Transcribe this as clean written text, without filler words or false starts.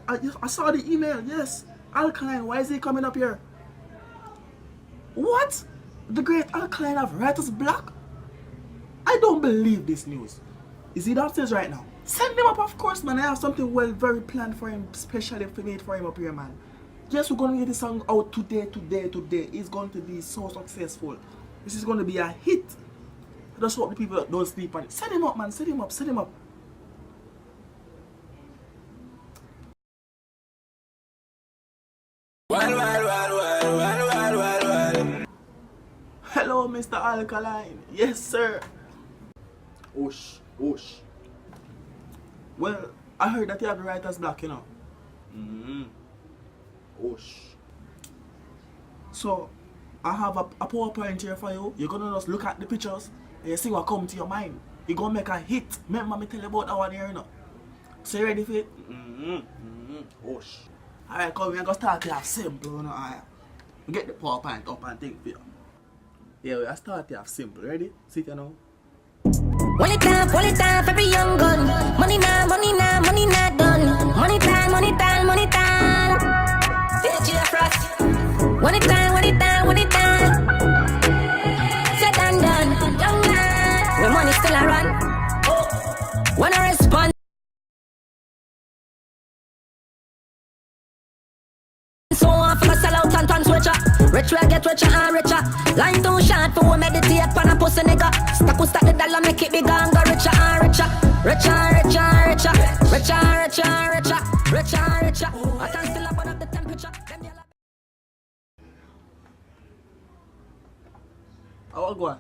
I saw the email, yes. Alkaline, why is he coming up here? What? The great Alkaline have writer's block? I don't believe this news. Is he downstairs right now? Send him up, of course, man. I have something very planned for him, specially made for him up here, man. Yes, we're going to get this song out today. It's going to be so successful. This is going to be a hit. I just hope the people don't sleep on it. Send him up, man. Send him up. Hello, Mr. Alkaline. Yes, sir. Oosh. Well, I heard that you have the writer's block, you know. Oosh. So, I have a PowerPoint here for you. You're gonna just look at the pictures and you see what comes to your mind. You're gonna make a hit. Remember me tell you about that one here, you know. So you ready for it? Oosh. Alright, come, we're gonna start to have simple, you know. Alright. Get the PowerPoint up and think for you. Yeah, we'll start to have simple. Ready? Sit here now. Pull it down for every young gun. Money now done. Money time. DJ Frost. Money time. Said and done. Young man. When money still a run. When I respond. So I feel sell out and turn switcher. Rich will get richer and richer. Line too short for we meditate pan a pussy nigga. Stack the dollar make it bigger and go richer and richer. Richer. I can still up on up the temperature. How go on?